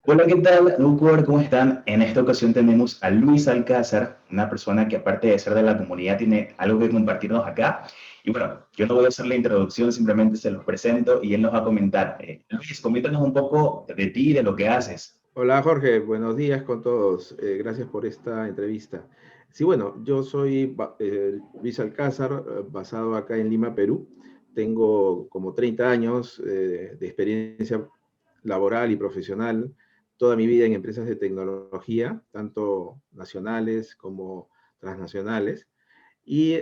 Hola, ¿qué tal, Lucor? ¿Cómo están? En esta ocasión tenemos a Luis Alcázar, una persona que aparte de ser de la comunidad tiene algo que compartirnos acá. Y bueno, yo no voy a hacer la introducción, simplemente se los presento y él nos va a comentar. Luis, coméntanos un poco de ti y de lo que haces. Hola Jorge, buenos días con todos. Gracias por esta entrevista. Sí, bueno, yo soy Luis Alcázar, basado acá en Lima, Perú. Tengo como 30 años de experiencia laboral y profesional, toda mi vida en empresas de tecnología, tanto nacionales como transnacionales. Y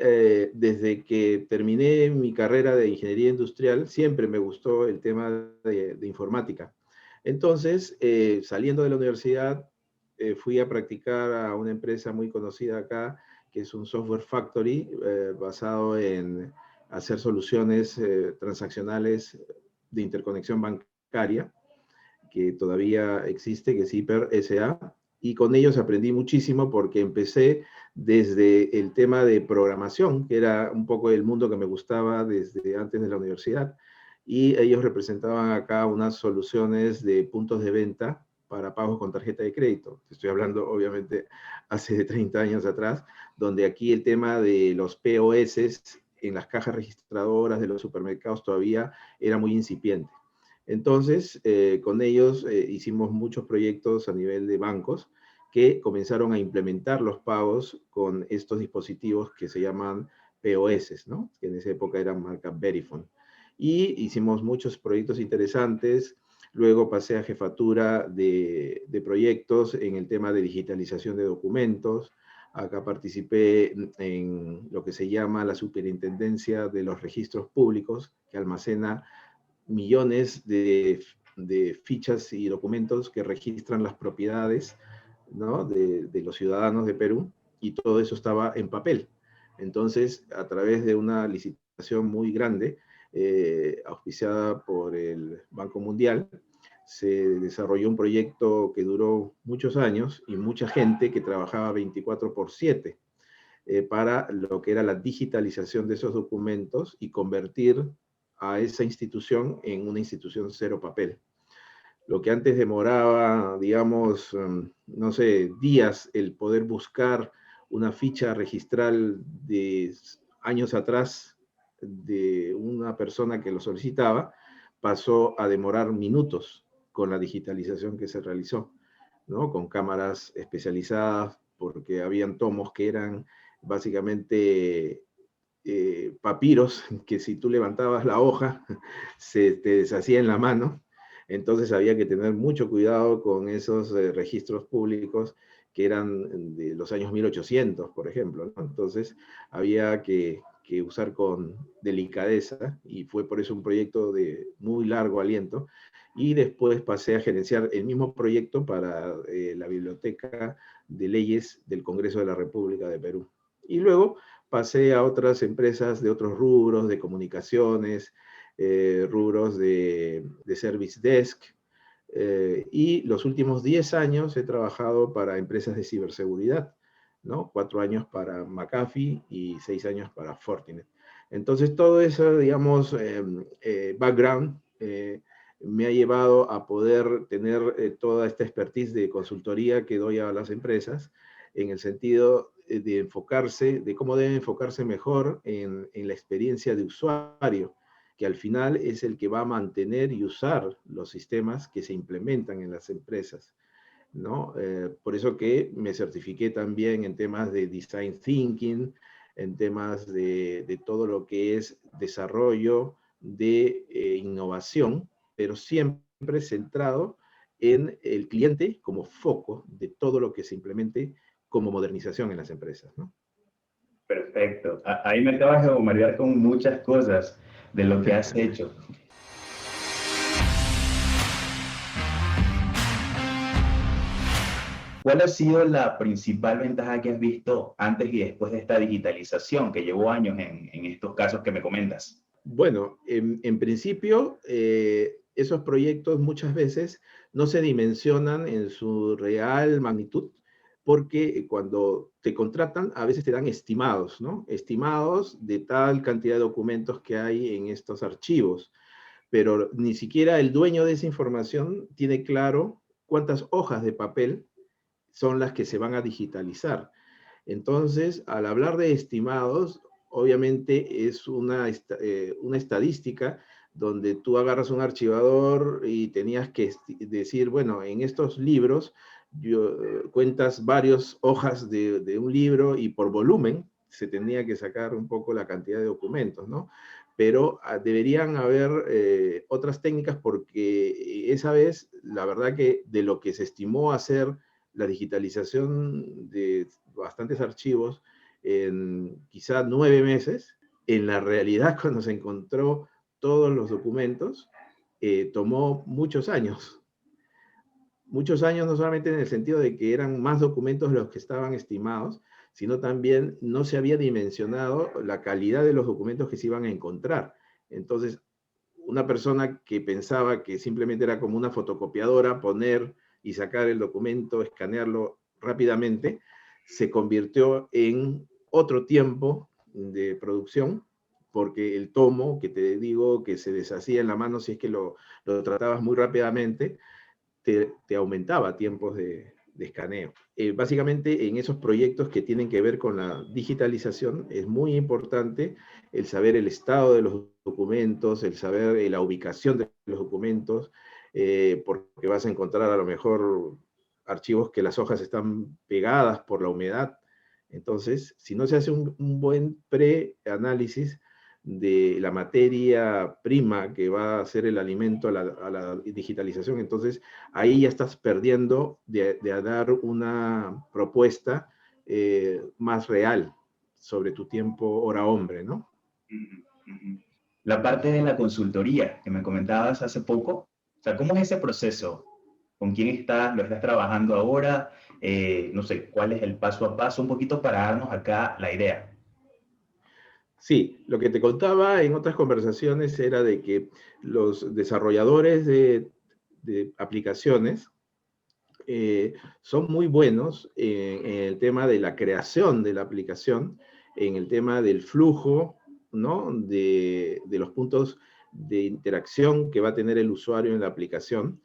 desde que terminé mi carrera de ingeniería industrial, siempre me gustó el tema de informática. Entonces, saliendo de la universidad, fui a practicar a una empresa muy conocida acá, que es un software factory basado en hacer soluciones transaccionales de interconexión bancaria, que todavía existe, que es Hiper SA, y con ellos aprendí muchísimo porque empecé desde el tema de programación, que era un poco el mundo que me gustaba desde antes de la universidad, y ellos representaban acá unas soluciones de puntos de venta para pagos con tarjeta de crédito. Estoy hablando, obviamente, hace 30 años atrás, donde aquí el tema de los POS en las cajas registradoras de los supermercados todavía era muy incipiente. Entonces, con ellos hicimos muchos proyectos a nivel de bancos que comenzaron a implementar los pagos con estos dispositivos que se llaman POS, ¿no? Que en esa época eran marca Verifone. Y hicimos muchos proyectos interesantes. Luego pasé a jefatura de proyectos en el tema de digitalización de documentos. Acá participé en lo que se llama la Superintendencia de los Registros Públicos, que almacena millones de fichas y documentos que registran las propiedades, ¿no? de los ciudadanos de Perú, y todo eso estaba en papel. Entonces, a través de una licitación muy grande, auspiciada por el Banco Mundial, se desarrolló un proyecto que duró muchos años y mucha gente que trabajaba 24/7 para lo que era la digitalización de esos documentos y convertir a esa institución en una institución cero papel. Lo que antes demoraba, digamos, no sé, días el poder buscar una ficha registral de años atrás de una persona que lo solicitaba, pasó a demorar minutos con la digitalización que se realizó, ¿no? Con cámaras especializadas, porque habían tomos que eran básicamente papiros, que si tú levantabas la hoja, se te deshacía en la mano. Entonces había que tener mucho cuidado con esos registros públicos que eran de los años 1800, por ejemplo, ¿no? Entonces había que usar con delicadeza, y fue por eso un proyecto de muy largo aliento. Y después pasé a gerenciar el mismo proyecto para la Biblioteca de Leyes del Congreso de la República de Perú. Y luego pasé a otras empresas de otros rubros, de comunicaciones, rubros de service desk, y los últimos 10 años he trabajado para empresas de ciberseguridad, ¿no? 4 años para McAfee y 6 años para Fortinet. Entonces, todo eso, digamos, background, me ha llevado a poder tener toda esta expertise de consultoría que doy a las empresas, en el sentido de enfocarse, de cómo deben enfocarse mejor en la experiencia de usuario, que al final es el que va a mantener y usar los sistemas que se implementan en las empresas, ¿no? Por eso que me certifiqué también en temas de design thinking, en temas de todo lo que es desarrollo de innovación, pero siempre centrado en el cliente como foco de todo lo que se implemente como modernización en las empresas, ¿no? Perfecto. Ahí me acabas de bombardear con muchas cosas de lo que has hecho. ¿Cuál ha sido la principal ventaja que has visto antes y después de esta digitalización que llevó años en estos casos que me comentas? Bueno, en principio, esos proyectos muchas veces no se dimensionan en su real magnitud, porque cuando te contratan, a veces te dan estimados, ¿no? Estimados de tal cantidad de documentos que hay en estos archivos, pero ni siquiera el dueño de esa información tiene claro cuántas hojas de papel son las que se van a digitalizar. Entonces, al hablar de estimados, obviamente es una estadística donde tú agarras un archivador y tenías que decir, bueno, en estos libros cuentas varias hojas de un libro y por volumen se tenía que sacar un poco la cantidad de documentos, ¿no? Pero deberían haber otras técnicas porque esa vez, la verdad que de lo que se estimó hacer la digitalización de bastantes archivos en quizá 9 meses, en la realidad cuando se encontró todos los documentos, tomó muchos años. Muchos años no solamente en el sentido de que eran más documentos los que estaban estimados, sino también no se había dimensionado la calidad de los documentos que se iban a encontrar. Entonces, una persona que pensaba que simplemente era como una fotocopiadora, poner y sacar el documento, escanearlo rápidamente, se convirtió en otro tiempo de producción, porque el tomo, que te digo que se deshacía en la mano si es que lo tratabas muy rápidamente, te aumentaba tiempos de escaneo. Básicamente en esos proyectos que tienen que ver con la digitalización es muy importante el saber el estado de los documentos, el saber la ubicación de los documentos, porque vas a encontrar a lo mejor archivos que las hojas están pegadas por la humedad. Entonces, si no se hace un buen preanálisis de la materia prima que va a ser el alimento a la digitalización, entonces ahí ya estás perdiendo de dar una propuesta más real sobre tu tiempo hora hombre, ¿no? La parte de la consultoría que me comentabas hace poco, o sea, ¿cómo es ese proceso? ¿Con quién estás? ¿Lo estás trabajando ahora? No sé, ¿cuál es el paso a paso? Un poquito para darnos acá la idea. Sí, lo que te contaba en otras conversaciones era de que los desarrolladores de aplicaciones son muy buenos en el tema de la creación de la aplicación, en el tema del flujo, ¿no? De los puntos de interacción que va a tener el usuario en la aplicación.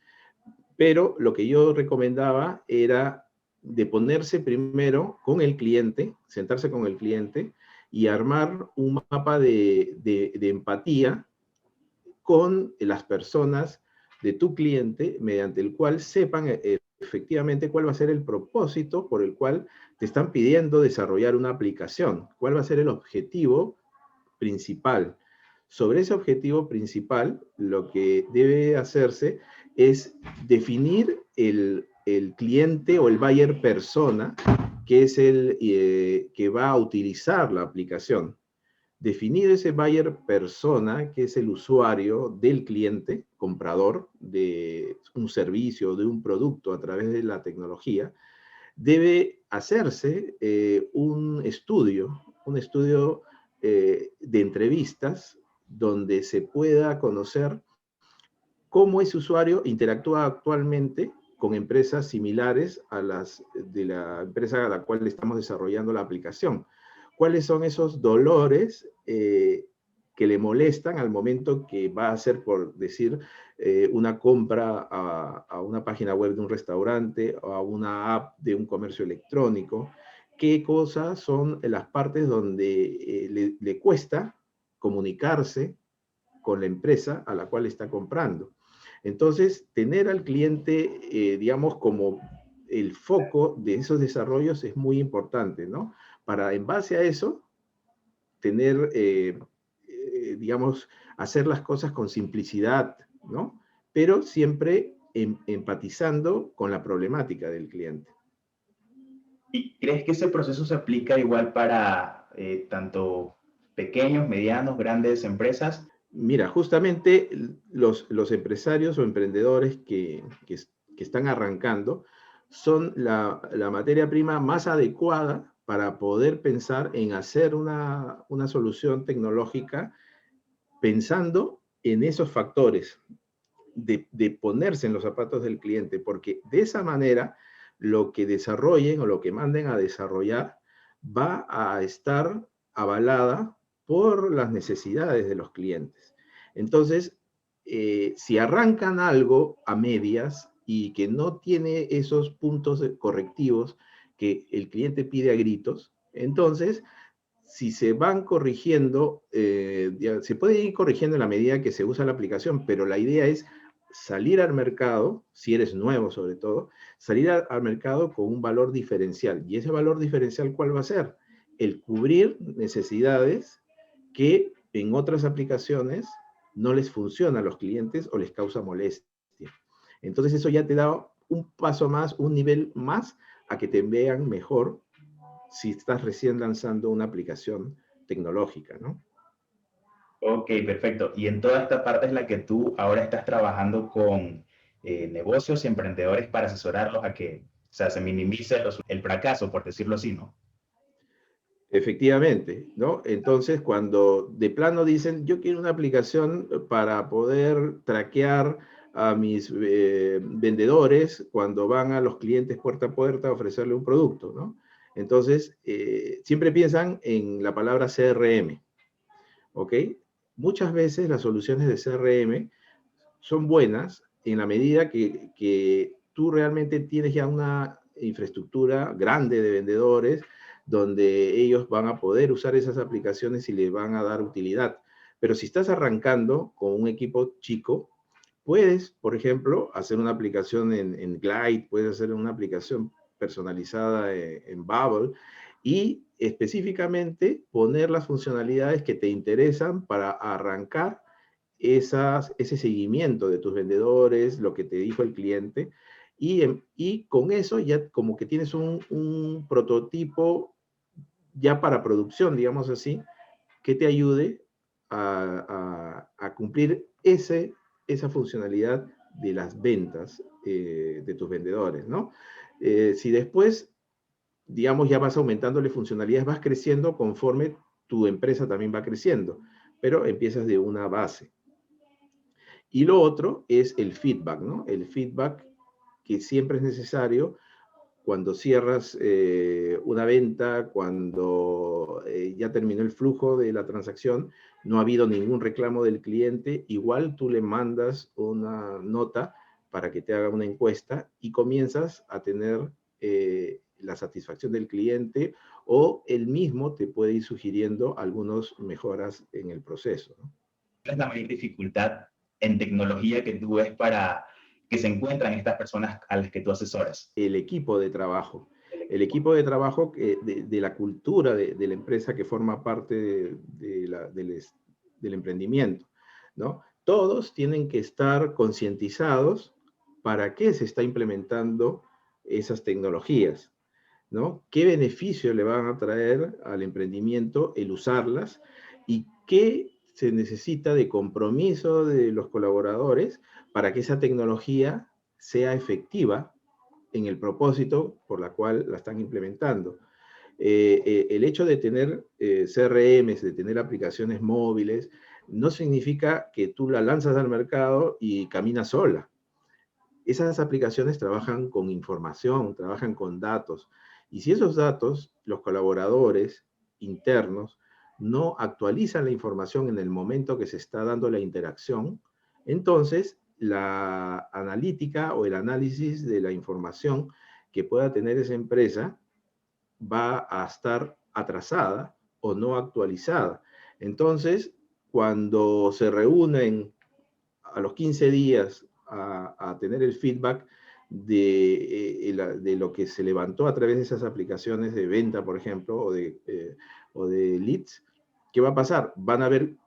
Pero lo que yo recomendaba era de ponerse primero con el cliente, sentarse con el cliente y armar un mapa de empatía con las personas de tu cliente, mediante el cual sepan efectivamente cuál va a ser el propósito por el cual te están pidiendo desarrollar una aplicación, cuál va a ser el objetivo principal. Sobre ese objetivo principal, lo que debe hacerse es definir el cliente o el buyer persona, que es el que va a utilizar la aplicación. Definir ese buyer persona, que es el usuario del cliente, comprador de un servicio, de un producto a través de la tecnología, debe hacerse un estudio de entrevistas donde se pueda conocer cómo ese usuario interactúa actualmente con empresas similares a las de la empresa a la cual le estamos desarrollando la aplicación. ¿Cuáles son esos dolores que le molestan al momento que va a hacer, por decir, una compra a una página web de un restaurante o a una app de un comercio electrónico? ¿Qué cosas son las partes donde le cuesta comunicarse con la empresa a la cual está comprando? Entonces, tener al cliente, digamos, como el foco de esos desarrollos es muy importante, ¿no? Para, en base a eso, tener, digamos, hacer las cosas con simplicidad, ¿no? Pero siempre empatizando con la problemática del cliente. ¿Y crees que ese proceso se aplica igual para tanto pequeños, medianos, grandes empresas? Mira, justamente los empresarios o emprendedores que están arrancando son la materia prima más adecuada para poder pensar en hacer una solución tecnológica pensando en esos factores, de ponerse en los zapatos del cliente, porque de esa manera lo que desarrollen o lo que manden a desarrollar va a estar avalada por las necesidades de los clientes. Entonces, si arrancan algo a medias, y que no tiene esos puntos correctivos que el cliente pide a gritos, entonces, si se van corrigiendo, se puede ir corrigiendo en la medida que se usa la aplicación, pero la idea es salir al mercado, si eres nuevo sobre todo, salir al mercado con un valor diferencial. ¿Y ese valor diferencial cuál va a ser? El cubrir necesidades que en otras aplicaciones no les funciona a los clientes o les causa molestia. Entonces eso ya te da un paso más, un nivel más a que te vean mejor si estás recién lanzando una aplicación tecnológica, ¿no? Ok, perfecto. Y en toda esta parte es la que tú ahora estás trabajando con negocios y emprendedores para asesorarlos a que, o sea, se minimice el fracaso, por decirlo así, ¿no? Efectivamente, ¿no? Entonces, cuando de plano dicen, yo quiero una aplicación para poder traquear a mis vendedores cuando van a los clientes puerta a puerta a ofrecerle un producto, ¿no? Entonces, siempre piensan en la palabra CRM, ¿ok? Muchas veces las soluciones de CRM son buenas en la medida que tú realmente tienes ya una infraestructura grande de vendedores donde ellos van a poder usar esas aplicaciones y les van a dar utilidad. Pero si estás arrancando con un equipo chico, puedes, por ejemplo, hacer una aplicación en Glide, puedes hacer una aplicación personalizada en Bubble y específicamente poner las funcionalidades que te interesan para arrancar ese seguimiento de tus vendedores, lo que te dijo el cliente, y con eso ya como que tienes un prototipo ya para producción, digamos así, que te ayude a cumplir esa funcionalidad de las ventas de tus vendedores, ¿no? Si después, digamos, ya vas aumentándole funcionalidades, vas creciendo conforme tu empresa también va creciendo, pero empiezas de una base. Y lo otro es el feedback, ¿no? El feedback que siempre es necesario cuando cierras una venta, cuando ya terminó el flujo de la transacción, no ha habido ningún reclamo del cliente, igual tú le mandas una nota para que te haga una encuesta y comienzas a tener la satisfacción del cliente o él mismo te puede ir sugiriendo algunas mejoras en el proceso, ¿no? ¿Cuál es la mayor dificultad en tecnología que tú ves para que se encuentran estas personas a las que tú asesoras? El equipo de trabajo. El equipo de trabajo de la cultura de la empresa que forma parte del emprendimiento, ¿no? Todos tienen que estar concientizados para qué se está implementando esas tecnologías, ¿no? ¿Qué beneficio le van a traer al emprendimiento el usarlas? ¿Y qué se necesita de compromiso de los colaboradores para que esa tecnología sea efectiva en el propósito por la cual la están implementando? El hecho de tener CRMs, de tener aplicaciones móviles, no significa que tú la lanzas al mercado y caminas sola. Esas aplicaciones trabajan con información, trabajan con datos. Y si esos datos, los colaboradores internos, no actualizan la información en el momento que se está dando la interacción, entonces la analítica o el análisis de la información que pueda tener esa empresa va a estar atrasada o no actualizada. Entonces, cuando se reúnen a los 15 días a tener el feedback de lo que se levantó a través de esas aplicaciones de venta, por ejemplo, o de leads, ¿qué va a pasar? Van a ver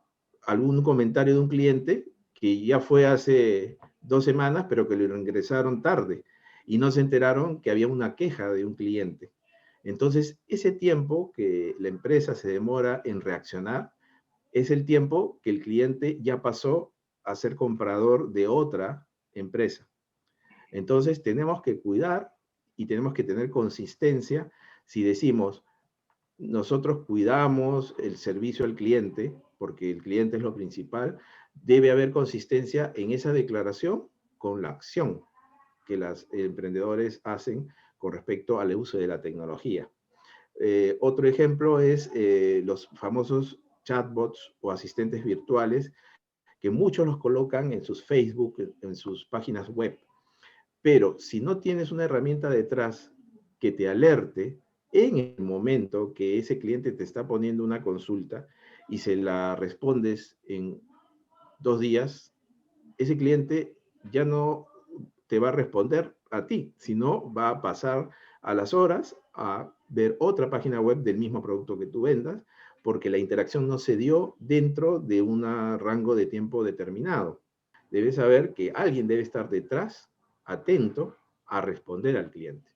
algún comentario de un cliente que ya fue hace 2 semanas, pero que lo ingresaron tarde y no se enteraron que había una queja de un cliente. Entonces, ese tiempo que la empresa se demora en reaccionar es el tiempo que el cliente ya pasó a ser comprador de otra empresa. Entonces, tenemos que cuidar y tenemos que tener consistencia si decimos, nosotros cuidamos el servicio al cliente, porque el cliente es lo principal, debe haber consistencia en esa declaración con la acción que los emprendedores hacen con respecto al uso de la tecnología. Otro ejemplo es los famosos chatbots o asistentes virtuales que muchos los colocan en sus Facebook, en sus páginas web. Pero si no tienes una herramienta detrás que te alerte en el momento que ese cliente te está poniendo una consulta y se la respondes en 2 días, ese cliente ya no te va a responder a ti, sino va a pasar a las horas a ver otra página web del mismo producto que tú vendas, porque la interacción no se dio dentro de un rango de tiempo determinado. Debes saber que alguien debe estar detrás, atento a responder al cliente.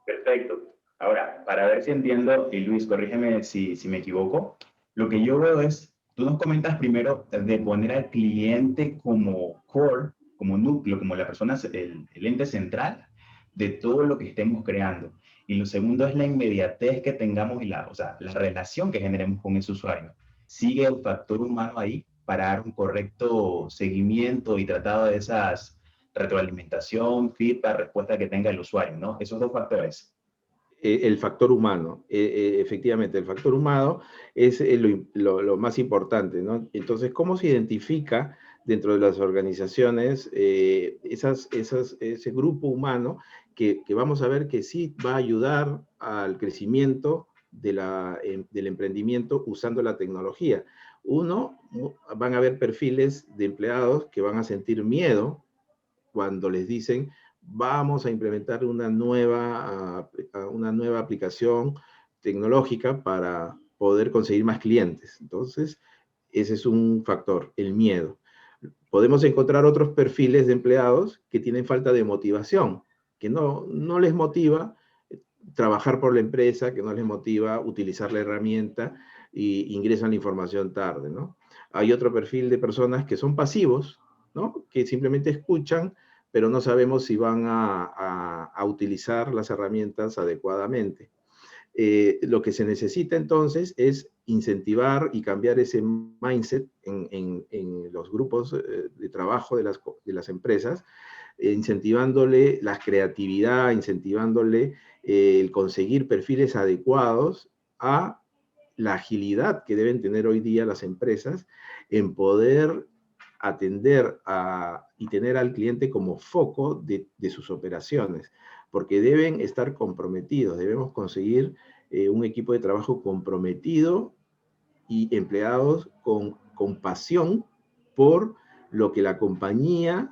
Perfecto. Ahora, para ver si entiendo, y Luis, corrígeme si me equivoco, lo que yo veo es, tú nos comentas primero de poner al cliente como core, como núcleo, como la persona, el ente central de todo lo que estemos creando. Y lo segundo es la inmediatez que tengamos y o sea, la relación que generemos con ese usuario. Sigue el factor humano ahí para dar un correcto seguimiento y tratado de esas retroalimentación, feedback, respuesta que tenga el usuario, ¿no? Esos dos factores. El factor humano, efectivamente, el factor humano es lo más importante, ¿no? Entonces, ¿cómo se identifica dentro de las organizaciones ese grupo humano que vamos a ver que sí va a ayudar al crecimiento del emprendimiento usando la tecnología? Uno, van a haber perfiles de empleados que van a sentir miedo cuando les dicen, vamos a implementar una nueva aplicación tecnológica para poder conseguir más clientes. Entonces, ese es un factor, el miedo. Podemos encontrar otros perfiles de empleados que tienen falta de motivación, que no les motiva trabajar por la empresa, que no les motiva utilizar la herramienta y ingresan la información tarde, ¿no? Hay otro perfil de personas que son pasivos, ¿no? Que simplemente escuchan, pero no sabemos si van a utilizar las herramientas adecuadamente. Lo que se necesita entonces es incentivar y cambiar ese mindset en los grupos de trabajo de las empresas, incentivándole la creatividad, incentivándole el conseguir perfiles adecuados a la agilidad que deben tener hoy día las empresas en poder atender y tener al cliente como foco de sus operaciones, porque deben estar comprometidos, debemos conseguir un equipo de trabajo comprometido y empleados con pasión por lo que la compañía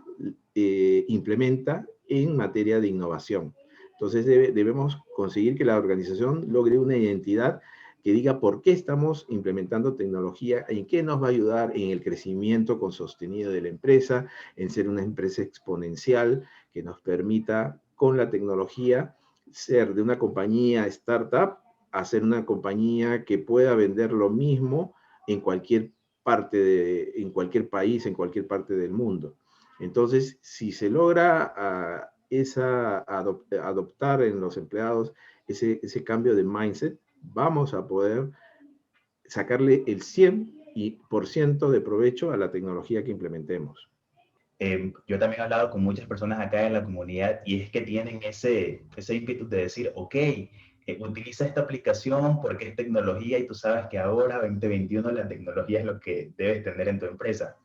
implementa en materia de innovación. Entonces debemos conseguir que la organización logre una identidad que diga por qué estamos implementando tecnología, en qué nos va a ayudar en el crecimiento con sostenido de la empresa, en ser una empresa exponencial que nos permita con la tecnología ser de una compañía startup a ser una compañía que pueda vender lo mismo en cualquier en cualquier país, en cualquier parte del mundo. Entonces, si se logra adoptar en los empleados ese cambio de mindset, vamos a poder sacarle el 100% de provecho a la tecnología que implementemos. Yo también he hablado con muchas personas acá en la comunidad y es que tienen ese ímpetu de decir, ok, utiliza esta aplicación porque es tecnología y tú sabes que ahora, 2021, la tecnología es lo que debes tener en tu empresa.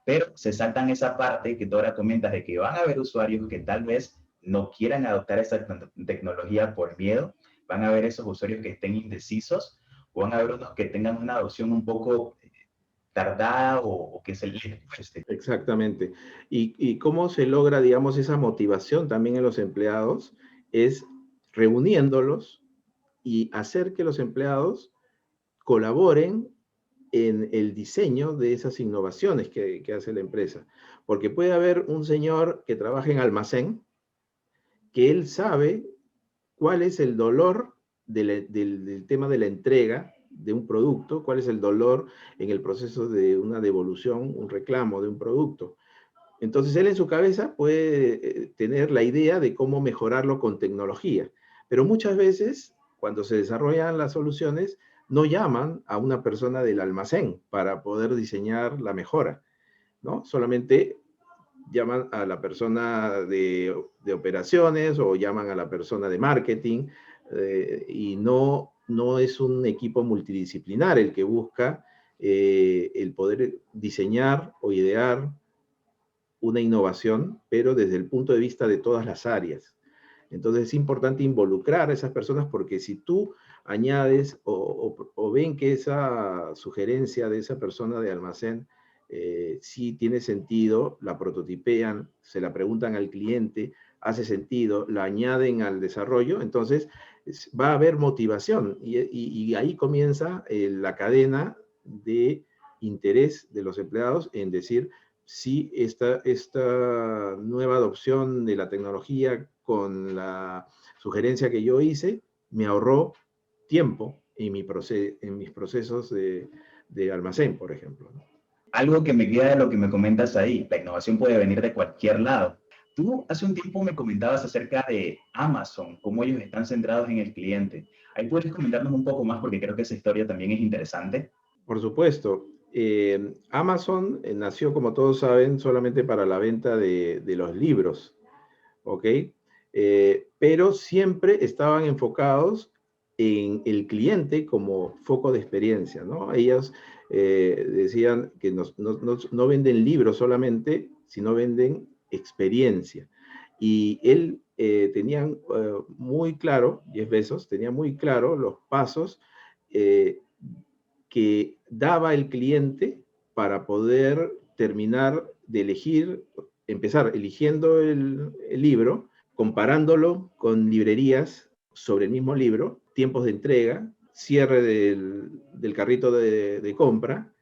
Pero se saltan esa parte que tú ahora comentas de que van a haber usuarios que tal vez no quieran adoptar esa tecnología por miedo, van a haber esos usuarios que estén indecisos o van a haber unos que tengan una adopción un poco tardada o que se les cueste. Exactamente. Y cómo se logra, digamos, esa motivación también en los empleados es reuniéndolos y hacer que los empleados colaboren en el diseño de esas innovaciones que hace la empresa. Porque puede haber un señor que trabaja en almacén, que él sabe cuál es el dolor del tema de la entrega de un producto, cuál es el dolor en el proceso de una devolución, un reclamo de un producto. Entonces él en su cabeza puede tener la idea de cómo mejorarlo con tecnología, pero muchas veces cuando se desarrollan las soluciones no llaman a una persona del almacén para poder diseñar la mejora, ¿no? Solamente llaman a la persona de operaciones o llaman a la persona de marketing y no es un equipo multidisciplinar el que busca el poder diseñar o idear una innovación, pero desde el punto de vista de todas las áreas. Entonces es importante involucrar a esas personas porque si tú añades o ven que esa sugerencia de esa persona de almacén sí tiene sentido, la prototipean, se la preguntan al cliente, hace sentido, la añaden al desarrollo, entonces va a haber motivación y ahí comienza la cadena de interés de los empleados en decir, sí, esta nueva adopción de la tecnología con la sugerencia que yo hice me ahorró tiempo en mis procesos de almacén, por ejemplo, ¿no? Algo que me queda de lo que me comentas ahí, la innovación puede venir de cualquier lado. Tú hace un tiempo me comentabas acerca de Amazon, cómo ellos están centrados en el cliente. Ahí puedes comentarnos un poco más porque creo que esa historia también es interesante. Por supuesto, Amazon nació, como todos saben, solamente para la venta de los libros, ¿ok? Pero siempre estaban enfocados en el cliente como foco de experiencia, ¿no? Ellas decían que no venden libros solamente, sino venden experiencia. Y él tenía muy claro, Jeff Bezos, tenía muy claro los pasos eh, que daba el cliente para poder terminar de elegir, empezar eligiendo el libro, comparándolo con librerías sobre el mismo libro, tiempos de entrega, cierre del carrito de compra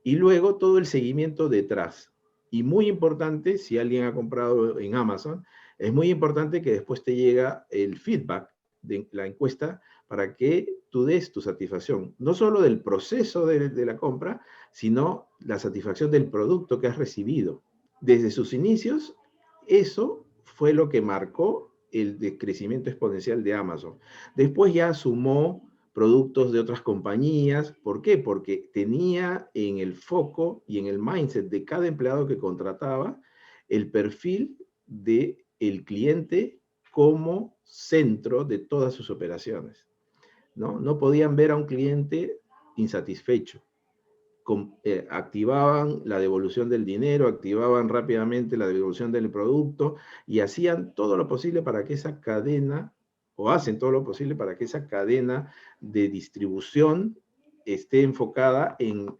y luego todo el seguimiento detrás. Y muy importante, si alguien ha comprado en Amazon, es muy importante que después te llega el feedback de la encuesta para que tú des tu satisfacción, no solo del proceso de la compra, sino la satisfacción del producto que has recibido. Desde sus inicios, eso fue lo que marcó el crecimiento exponencial de Amazon. Después ya sumó productos de otras compañías. ¿Por qué? Porque tenía en el foco y en el mindset de cada empleado que contrataba el perfil del cliente como centro de todas sus operaciones, ¿no? No podían ver a un cliente insatisfecho. Activaban la devolución del dinero, activaban rápidamente la devolución del producto y hacían todo lo posible para que esa cadena, o hacen todo lo posible para que esa cadena de distribución esté enfocada en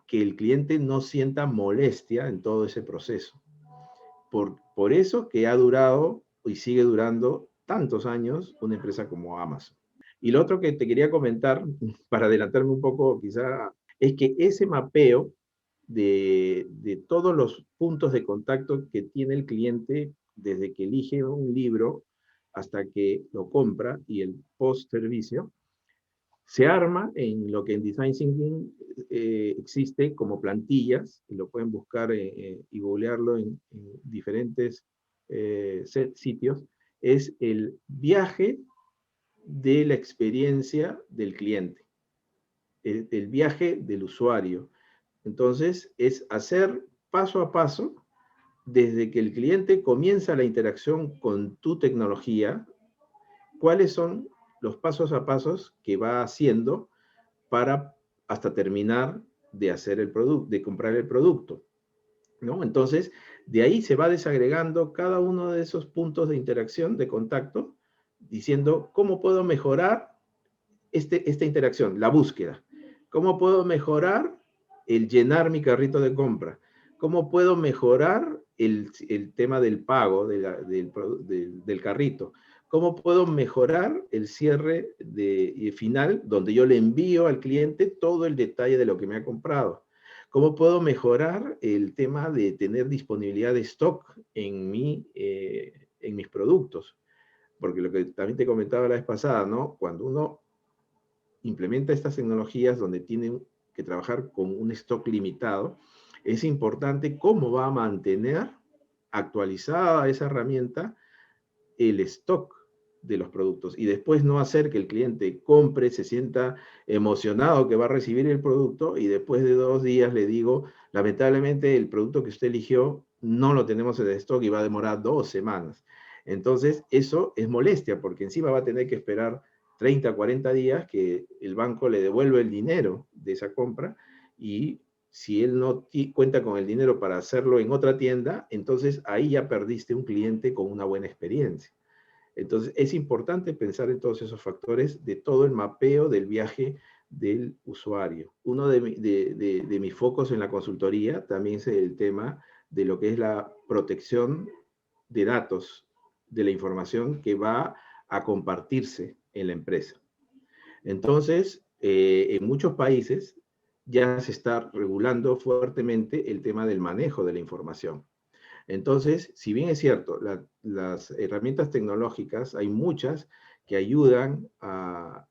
que el cliente no sienta molestia en todo ese proceso. Por eso que ha durado y sigue durando tantos años una empresa como Amazon. Y lo otro que te quería comentar, para adelantarme un poco quizá, es que ese mapeo de todos los puntos de contacto que tiene el cliente desde que elige un libro hasta que lo compra y el post-servicio, se arma en lo que en Design Thinking existe como plantillas, y lo pueden buscar y googlearlo en diferentes sitios, es el viaje de la experiencia del cliente, el viaje del usuario. Entonces, es hacer paso a paso desde que el cliente comienza la interacción con tu tecnología, cuáles son los pasos a pasos que va haciendo para hasta terminar de hacer el producto, de comprar el producto, ¿no? Entonces, de ahí se va desagregando cada uno de esos puntos de interacción, de contacto, diciendo cómo puedo mejorar esta interacción, la búsqueda. ¿Cómo puedo mejorar el llenar mi carrito de compra? ¿Cómo puedo mejorar el tema del pago del carrito? ¿Cómo puedo mejorar el cierre final donde yo le envío al cliente todo el detalle de lo que me ha comprado? ¿Cómo puedo mejorar el tema de tener disponibilidad de stock en mis productos? Porque lo que también te comentaba la vez pasada, ¿no? Cuando uno implementa estas tecnologías donde tienen que trabajar con un stock limitado, es importante cómo va a mantener actualizada esa herramienta el stock de los productos y después no hacer que el cliente compre, se sienta emocionado que va a recibir el producto y después de 2 días le digo, lamentablemente el producto que usted eligió no lo tenemos en stock y va a demorar 2 semanas. Entonces eso es molestia porque encima va a tener que esperar 30, 40 días que el banco le devuelva el dinero de esa compra y si él no cuenta con el dinero para hacerlo en otra tienda, entonces ahí ya perdiste un cliente con una buena experiencia. Entonces, es importante pensar en todos esos factores de todo el mapeo del viaje del usuario. Uno de mis focos en la consultoría también es el tema de lo que es la protección de datos, de la información que va a compartirse en la empresa. Entonces, en muchos países ya se está regulando fuertemente el tema del manejo de la información. Entonces, si bien es cierto, las herramientas tecnológicas, hay muchas que ayudan a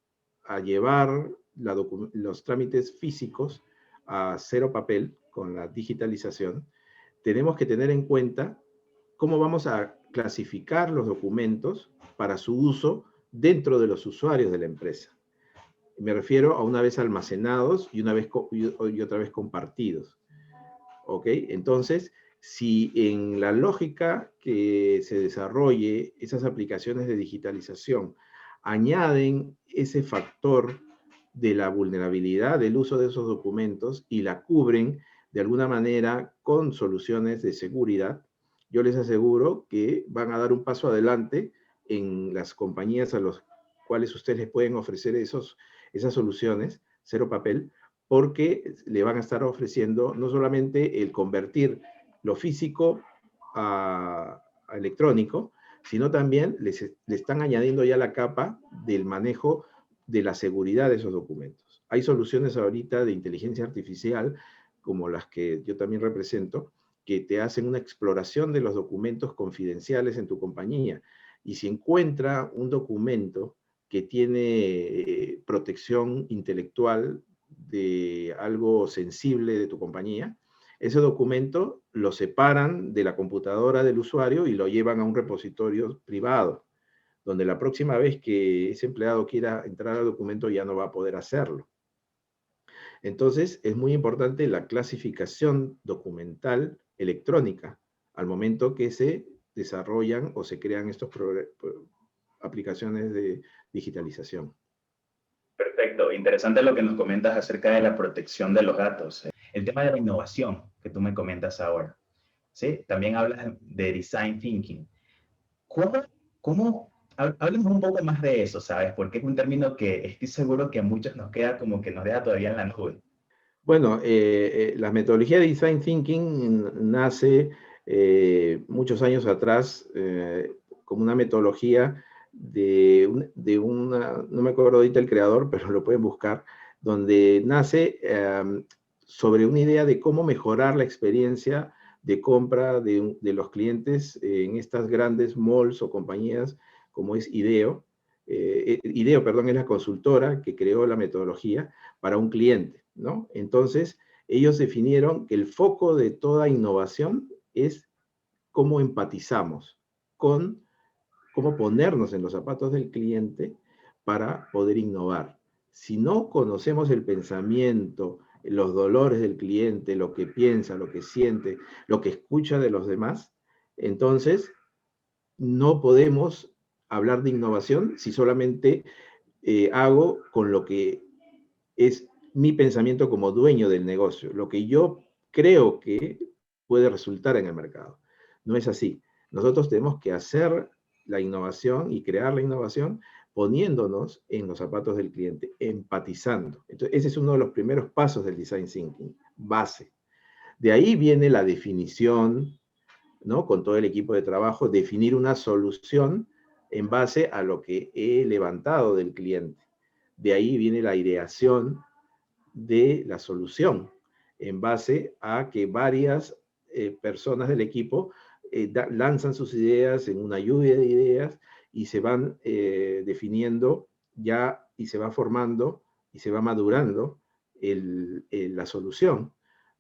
llevar los trámites físicos a cero papel con la digitalización. Tenemos que tener en cuenta cómo vamos a clasificar los documentos para su uso dentro de los usuarios de la empresa. Me refiero a una vez almacenados y otra vez compartidos. ¿Ok? Entonces, si en la lógica que se desarrolle esas aplicaciones de digitalización añaden ese factor de la vulnerabilidad del uso de esos documentos y la cubren de alguna manera con soluciones de seguridad, yo les aseguro que van a dar un paso adelante en las compañías a las cuales ustedes les pueden ofrecer esas soluciones, cero papel, porque le van a estar ofreciendo no solamente el convertir lo físico a electrónico, sino también le están añadiendo ya la capa del manejo de la seguridad de esos documentos. Hay soluciones ahorita de inteligencia artificial, como las que yo también represento, que te hacen una exploración de los documentos confidenciales en tu compañía. Y si encuentra un documento que tiene protección intelectual de algo sensible de tu compañía, ese documento lo separan de la computadora del usuario y lo llevan a un repositorio privado, donde la próxima vez que ese empleado quiera entrar al documento ya no va a poder hacerlo. Entonces, es muy importante la clasificación documental electrónica al momento que se desarrollan o se crean estas aplicaciones de digitalización. Perfecto, interesante lo que nos comentas acerca de la protección de los datos. El tema de la innovación que tú me comentas ahora, ¿sí? También hablas de design thinking. Háblanos un poco más de eso, ¿sabes? Porque es un término que estoy seguro que a muchos nos queda como que nos deja todavía en la nube. Bueno, la metodología de Design Thinking nace muchos años atrás como una metodología de una, no me acuerdo ahorita el creador, pero lo pueden buscar, donde nace sobre una idea de cómo mejorar la experiencia de compra de los clientes en estas grandes malls o compañías como es IDEO. IDEO, perdón, es la consultora que creó la metodología para un cliente, ¿no? Entonces, ellos definieron que el foco de toda innovación es cómo empatizamos con cómo ponernos en los zapatos del cliente para poder innovar. Si no conocemos el pensamiento, los dolores del cliente, lo que piensa, lo que siente, lo que escucha de los demás, entonces no podemos hablar de innovación si solamente hago con lo que es mi pensamiento como dueño del negocio, lo que yo creo que puede resultar en el mercado. No es así. Nosotros tenemos que hacer la innovación y crear la innovación poniéndonos en los zapatos del cliente, empatizando. Entonces, ese es uno de los primeros pasos del design thinking, base. De ahí viene la definición, ¿no? Con todo el equipo de trabajo, definir una solución en base a lo que he levantado del cliente. De ahí viene la ideación de la solución, en base a que varias personas del equipo lanzan sus ideas en una lluvia de ideas y se van definiendo ya y se va formando y se va madurando la solución.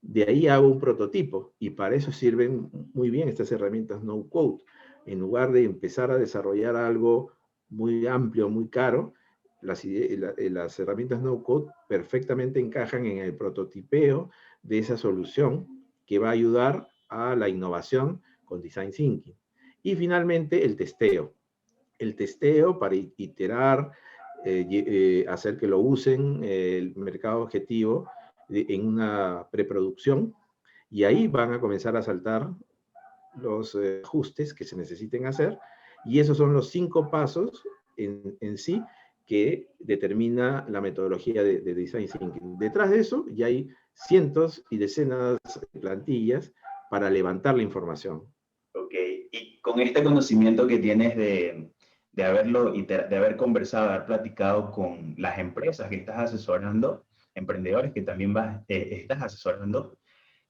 De ahí hago un prototipo y para eso sirven muy bien estas herramientas no code. En lugar de empezar a desarrollar algo muy amplio, muy caro, las herramientas no code perfectamente encajan en el prototipeo de esa solución que va a ayudar a la innovación con design thinking. Y finalmente el testeo. El testeo para iterar, hacer que lo usen el mercado objetivo en una preproducción, y ahí van a comenzar a saltar los ajustes que se necesiten hacer, y esos son los 5 pasos en sí que determina la metodología de Design Thinking. Detrás de eso ya hay cientos y decenas de plantillas para levantar la información. Ok, y con este conocimiento que tienes de haberlo, de haber conversado, de haber platicado con las empresas que estás asesorando, emprendedores que también estás asesorando,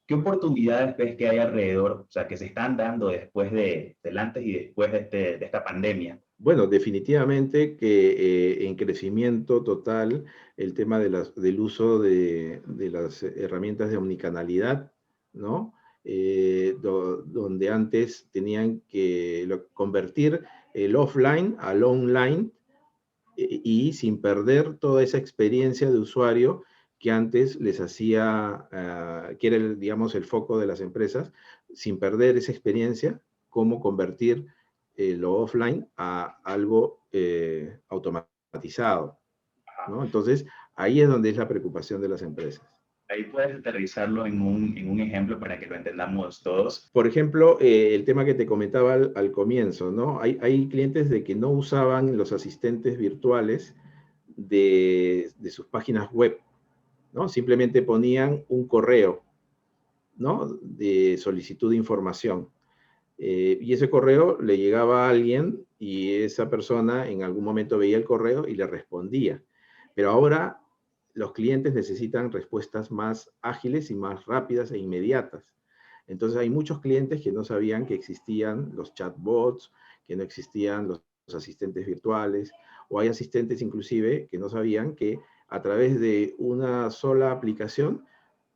¿qué oportunidades ves que hay alrededor, o sea, que se están dando después del antes y después de esta pandemia? Bueno, definitivamente que en crecimiento total el tema del uso de las herramientas de omnicanalidad, ¿no? Donde antes tenían que convertir el offline al online y sin perder toda esa experiencia de usuario que antes les hacía, que era, digamos, el foco de las empresas, sin perder esa experiencia, cómo convertir lo offline a algo automatizado, ¿no? Entonces, ahí es donde es la preocupación de las empresas. Ahí puedes aterrizarlo en un ejemplo para que lo entendamos todos. Por ejemplo, el tema que te comentaba al comienzo, ¿no? Hay clientes de que no usaban los asistentes virtuales de sus páginas web, ¿no? Simplemente ponían un correo, ¿no? De solicitud de información. Y ese correo le llegaba a alguien y esa persona en algún momento veía el correo y le respondía. Pero ahora los clientes necesitan respuestas más ágiles y más rápidas e inmediatas. Entonces hay muchos clientes que no sabían que existían los chatbots, que no existían los asistentes virtuales, o hay asistentes inclusive que no sabían que a través de una sola aplicación,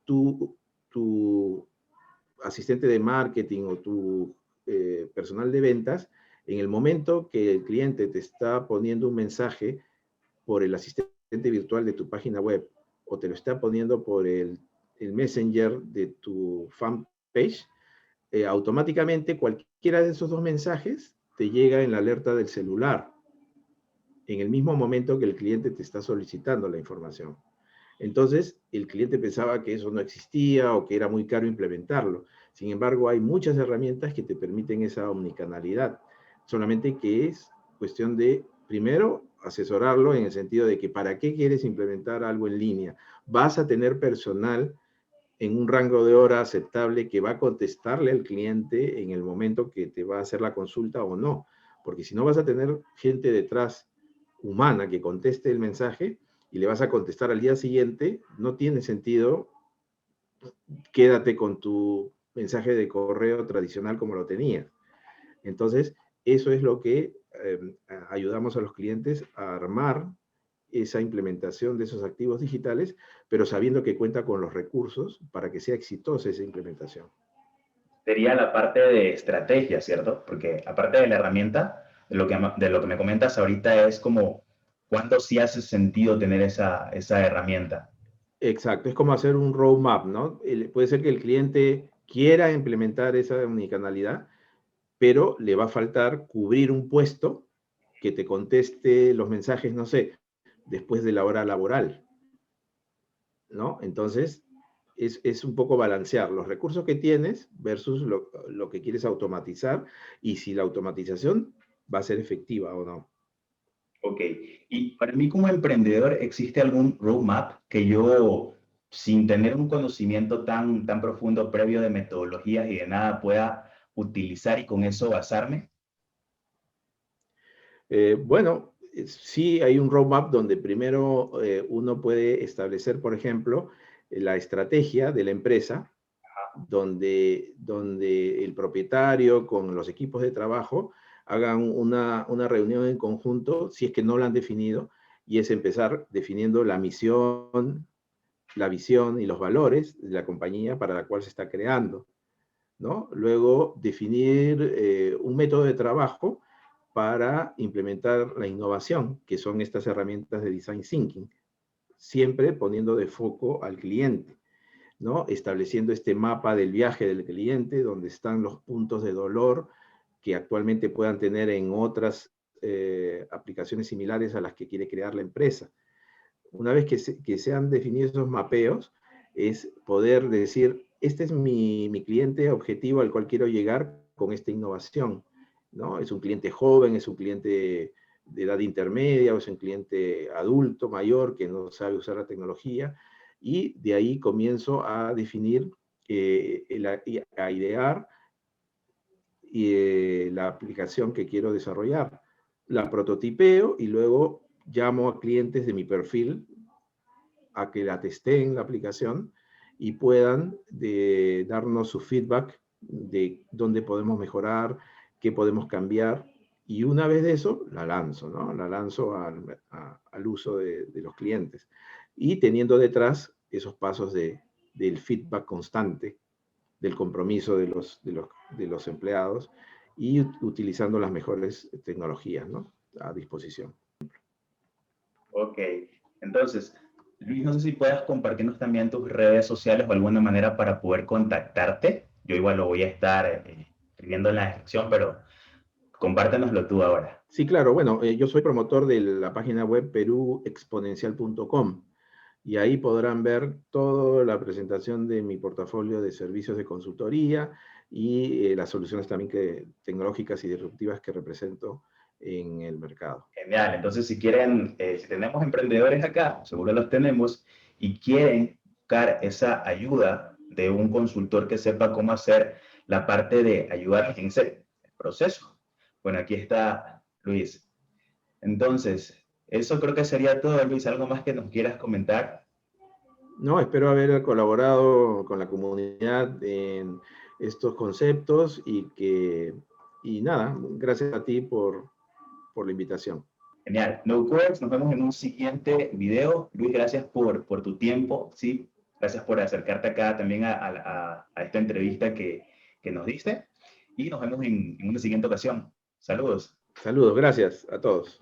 tu asistente de marketing o tu personal de ventas, en el momento que el cliente te está poniendo un mensaje por el asistente virtual de tu página web o te lo está poniendo por el messenger de tu fanpage, automáticamente cualquiera de esos dos mensajes te llega en la alerta del celular, en el mismo momento que el cliente te está solicitando la información. Entonces, el cliente pensaba que eso no existía o que era muy caro implementarlo. Sin embargo, hay muchas herramientas que te permiten esa omnicanalidad. Solamente que es cuestión de, primero, asesorarlo en el sentido de que para qué quieres implementar algo en línea. Vas a tener personal en un rango de hora aceptable que va a contestarle al cliente en el momento que te va a hacer la consulta o no. Porque si no vas a tener gente detrás humana que conteste el mensaje y le vas a contestar al día siguiente, no tiene sentido, quédate con tu mensaje de correo tradicional como lo tenías. Entonces, eso es lo que ayudamos a los clientes a armar esa implementación de esos activos digitales, pero sabiendo que cuenta con los recursos para que sea exitosa esa implementación. Sería la parte de estrategia, ¿cierto? Porque aparte de la herramienta, de lo que me comentas ahorita es como cuándo sí hace sentido tener esa herramienta. Exacto, es como hacer un roadmap, ¿no? Puede ser que el cliente quiera implementar esa omnicanalidad, pero le va a faltar cubrir un puesto que te conteste los mensajes, no sé, después de la hora laboral, ¿no? Entonces, es un poco balancear los recursos que tienes versus lo que quieres automatizar y si la automatización va a ser efectiva o no. Ok, y para mí como emprendedor, ¿existe algún roadmap que yo, sin tener un conocimiento tan profundo previo de metodologías y de nada, pueda utilizar y con eso basarme? Bueno, sí hay un roadmap donde primero uno puede establecer, por ejemplo, la estrategia de la empresa, donde el propietario con los equipos de trabajo hagan una reunión en conjunto, si es que no la han definido, y es empezar definiendo la misión, la visión y los valores de la compañía para la cual se está creando, ¿no? Luego, definir un método de trabajo para implementar la innovación, que son estas herramientas de design thinking, siempre poniendo de foco al cliente, ¿no? Estableciendo este mapa del viaje del cliente, donde están los puntos de dolor que actualmente puedan tener en otras aplicaciones similares a las que quiere crear la empresa. Una vez que se han definido esos mapeos, es poder decir, este es mi cliente objetivo al cual quiero llegar con esta innovación, ¿no? Es un cliente joven, es un cliente de edad intermedia, o es un cliente adulto, mayor, que no sabe usar la tecnología, y de ahí comienzo a definir, a idear la aplicación que quiero desarrollar. La prototipeo y luego llamo a clientes de mi perfil a que la testeen la aplicación y puedan darnos su feedback de dónde podemos mejorar, qué podemos cambiar. Y una vez de eso, la lanzo, ¿no? La lanzo al uso de los clientes. Y teniendo detrás esos pasos del feedback constante, del compromiso de los empleados y utilizando las mejores tecnologías, ¿no? A disposición. Ok, entonces, Luis, no sé si puedas compartirnos también tus redes sociales o alguna manera para poder contactarte. Yo igual lo voy a estar escribiendo en la descripción, pero compártenoslo tú ahora. Sí, claro. Bueno, yo soy promotor de la página web peruexponencial.com y ahí podrán ver toda la presentación de mi portafolio de servicios de consultoría y las soluciones también tecnológicas y disruptivas que represento en el mercado. Genial, entonces si quieren, si tenemos emprendedores acá, seguro los tenemos, y quieren buscar esa ayuda de un consultor que sepa cómo hacer la parte de ayudar en ese proceso. Bueno, aquí está Luis. Entonces, eso creo que sería todo, Luis. ¿Algo más que nos quieras comentar? No, espero haber colaborado con la comunidad en estos conceptos y nada, gracias a ti por la invitación. Genial. No Works, nos vemos en un siguiente video. Luis, gracias por tu tiempo, ¿sí? Gracias por acercarte acá también a esta entrevista que nos diste. Y nos vemos en una siguiente ocasión. Saludos. Saludos, gracias a todos.